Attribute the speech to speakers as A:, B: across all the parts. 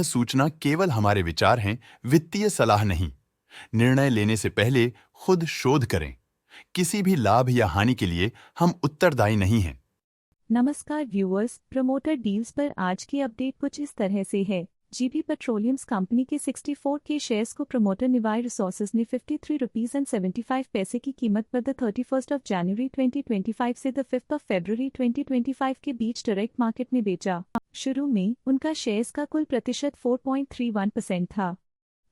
A: सूचना केवल हमारे विचार हैं, वित्तीय सलाह नहीं। निर्णय लेने से पहले खुद शोध करें। किसी भी लाभ या हानि के लिए हम उत्तरदायी नहीं हैं।
B: नमस्कार व्यूअर्स, प्रमोटर डील्स पर आज की अपडेट कुछ इस तरह से है। जीपी पेट्रोलियम्स कंपनी के 64 के शेयर्स को प्रमोटर निवाई रिसोर्सेज ने 53 रुपीज एंड 75 पैसे की कीमत पर द 31 जनवरी 2025 से द 5 फरवरी 2025 के बीच डायरेक्ट मार्केट में बेचा। शुरू में उनका शेयर्स का कुल प्रतिशत 4.31% था।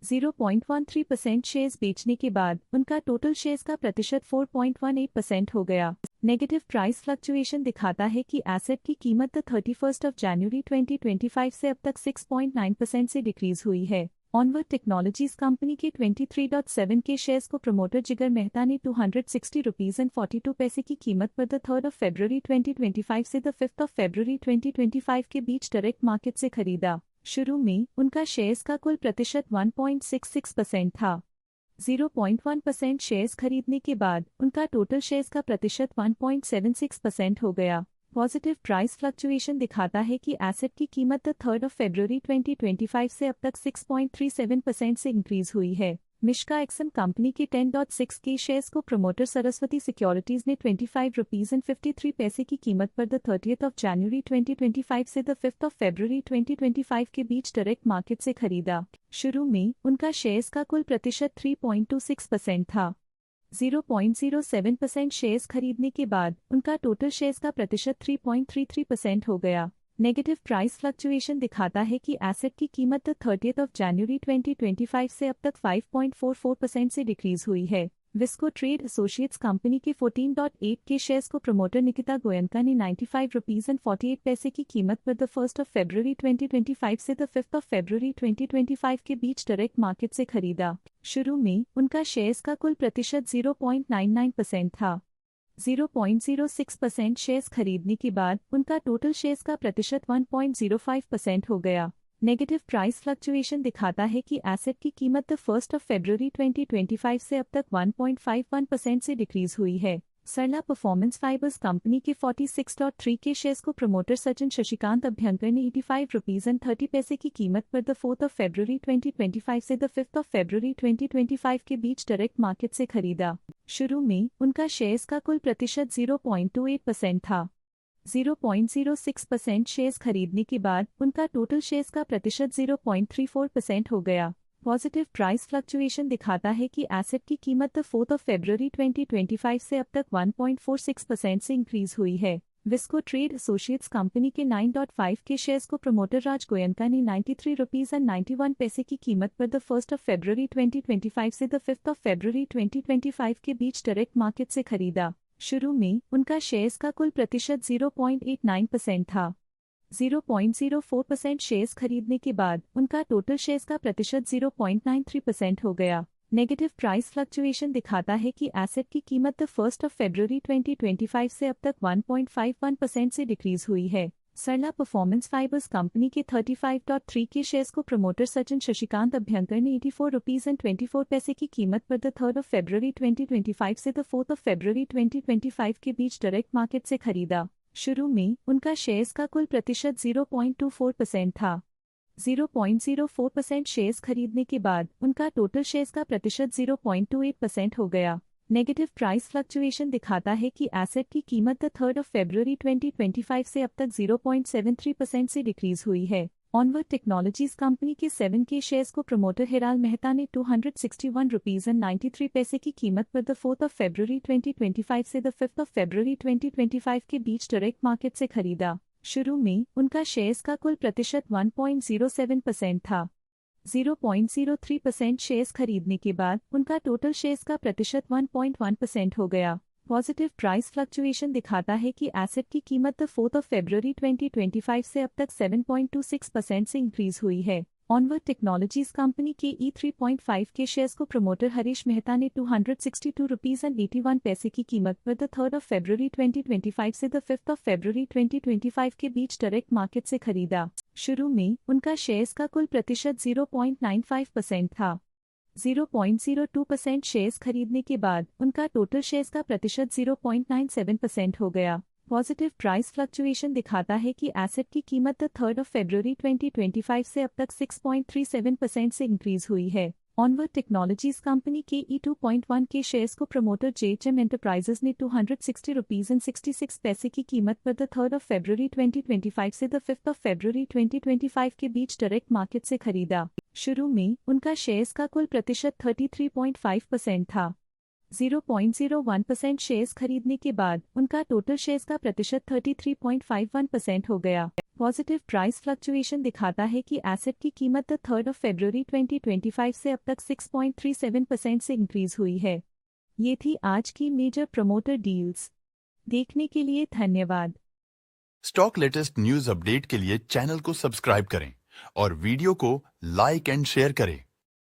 B: 0.13% शेयर्स बेचने के बाद उनका टोटल शेयर्स का प्रतिशत 4.18% हो गया। नेगेटिव प्राइस फ्लक्चुएशन दिखाता है कि एसेट की कीमत 31 जनवरी 2025 से अब तक 6.9% से डिक्रीज हुई है। ऑनवर्ड टेक्नोलॉजीज कंपनी के 23.7 के शेयर्स को प्रमोटर जिगर मेहता ने 260 रुपीज एंड 42 पैसे की कीमत पर द 3 फरवरी 2025 से द 5 फरवरी 2025 के बीच डायरेक्ट मार्केट से खरीदा। शुरू में उनका शेयर्स का कुल प्रतिशत 1.66% था। 0.1% शेयर्स खरीदने के बाद उनका टोटल शेयर्स का प्रतिशत 1.76% हो गया। पॉजिटिव प्राइस फ्लक्चुएशन दिखाता है कि एसेट की कीमत 3 फरवरी 2025 से अब तक 6.37% से इंक्रीज हुई है। मिश्का एक्सन कंपनी के 10.6 के शेयर्स को प्रमोटर सरस्वती सिक्योरिटीज ने 25 रुपीज एंड 53 पैसे की कीमत पर द 30 जनवरी 2025 से द 5 फरवरी 2025 के बीच डायरेक्ट मार्केट से खरीदा। शुरू में उनका शेयर्स का कुल प्रतिशत 3.26% था। 0.07% शेयर्स खरीदने के बाद उनका टोटल शेयर्स का प्रतिशत 3.33% हो गया। नेगेटिव प्राइस फ्लक्चुएशन दिखाता है कि एसेट की कीमत 30 जनवरी 2025 से अब तक 5.44% से डिक्रीज हुई है। विस्को ट्रेड एसोसिएट्स कंपनी के 14.8 के शेयर्स को प्रमोटर निकिता गोयनका ने 95 रुपीज एंड 48 पैसे की कीमत पर द 1 फरवरी 2025 से द 5 फरवरी 2025 के बीच डायरेक्ट मार्केट से खरीदा। शुरू में उनका शेयर्स का कुल प्रतिशत 0.99% था। 0.06% शेयर्स खरीदने के बाद उनका टोटल शेयर्स का प्रतिशत 1.05% हो गया। नेगेटिव प्राइस फ्लक्चुएशन दिखाता है कि एसेट की कीमत 1 फरवरी 2025 से अब तक 1.51% से डिक्रीज हुई है। सरला परफॉर्मेंस फाइबर्स कंपनी के 46.3 के शेयर्स को प्रमोटर सचिन शशिकांत अभ्यंकर ने 85 रुपीज एंड 30 पैसे की कीमत पर द 4 फरवरी 2025 से द 5 फरवरी 2025 के बीच डायरेक्ट मार्केट से खरीदा। शुरू में उनका शेयर्स का कुल प्रतिशत 0.28% था। 0.06% शेयर्स खरीदने के बाद उनका टोटल शेयर्स का प्रतिशत 0.34% हो गया। पॉजिटिव प्राइस फ्लक्चुएशन दिखाता है कि एसेट की कीमत 4 फरवरी 2025 से अब तक 1.46% से इंक्रीज हुई है। विस्को ट्रेड एसोसिएट्स कंपनी के 9.5 के शेयर्स को प्रमोटर राज गोयनका ने 93 रुपीज एंड 91 पैसे की कीमत पर द 1 फरवरी 2025 से द 5 फरवरी 2025 के बीच डायरेक्ट मार्केट से खरीदा। शुरू में उनका शेयर्स का कुल प्रतिशत 0.89% था। 0.04% शेयर्स खरीदने के बाद उनका टोटल शेयर्स का प्रतिशत 0.93% हो गया। नेगेटिव प्राइस फ्लक्चुएशन दिखाता है कि एसेट की कीमत 1 फरवरी 2025 से अब तक 1.51% से डिक्रीज हुई है। सरला परफॉर्मेंस फाइबर्स कंपनी के 35.3 के शेयर्स को प्रमोटर सचिन शशिकांत अभ्यंकर ने 84 रुपीज एंड 24 पैसे की कीमत पर द 3 फरवरी 2025 से द 4 फरवरी 2025 के बीच डायरेक्ट मार्केट से खरीदा। शुरू में उनका शेयर्स का कुल प्रतिशत 0.24% था। 0.04% शेयर्स खरीदने के बाद उनका टोटल शेयर्स का प्रतिशत 0.28% हो गया। नेगेटिव प्राइस फ्लक्चुएशन दिखाता है कि एसेट की कीमत 3 फरवरी 2025 से अब तक 0.73% से डिक्रीज हुई है। ऑनवर्ड टेक्नोलॉजीज कंपनी के 7 के शेयर्स को प्रमोटर हिराल मेहता ने 261 रुपीज एंड 93 पैसे की कीमत पर द 4 फरवरी 2025 से द 5 फरवरी 2025 के बीच डायरेक्ट मार्केट से खरीदा। शुरू में उनका शेयर्स का कुल प्रतिशत 1.07% था। 0.03% शेयर्स खरीदने के बाद उनका टोटल शेयर्स का प्रतिशत 1.1% हो गया। पॉजिटिव प्राइस फ्लक्चुएशन दिखाता है कि एसेट की कीमत 4 फरवरी 2025 से अब तक 7.26% से इंक्रीज हुई है। ऑनवर्ड टेक्नोलॉजीज कंपनी के E3.5 के शेयर्स को प्रमोटर हरीश मेहता ने 262 रुपीज एंड 81 पैसे की कीमत पर द 3 फरवरी 2025 से द 5 फरवरी 2025 के बीच डायरेक्ट मार्केट से खरीदा। शुरू में उनका शेयर्स का कुल प्रतिशत 0.95% था। 0.02% शेयर्स खरीदने के बाद उनका टोटल शेयर्स का प्रतिशत 0.97% हो गया। पॉजिटिव प्राइस फ्लक्चुएशन दिखाता है कि एसेट की कीमत 3 फरवरी 2025 से अब तक 6.37% से इंक्रीज हुई है। ऑनवर्ड टेक्नोलॉजीज कंपनी के E2.1 के शेयर्स को प्रमोटर JHM एंटरप्राइजेज ने 260 रुपीज एंड 66 पैसे की कीमत पर 3 फरवरी 2025 से 5 फरवरी 2025 के बीच डायरेक्ट मार्केट से खरीदा। शुरू में उनका शेयर्स का कुल प्रतिशत 33.5% था। 0.01% शेयर्स खरीदने के बाद उनका टोटल शेयर्स का प्रतिशत 33.51% हो गया। पॉजिटिव प्राइस फ्लक्चुएशन दिखाता है कि एसेट की कीमत 3 फरवरी 2025 से अब तक 6.37% से इंक्रीज हुई है। ये थी आज की मेजर प्रमोटर डील्स। देखने के लिए धन्यवाद।
A: स्टॉक लेटेस्ट न्यूज अपडेट के लिए चैनल को सब्सक्राइब करें और वीडियो को लाइक एंड शेयर करें।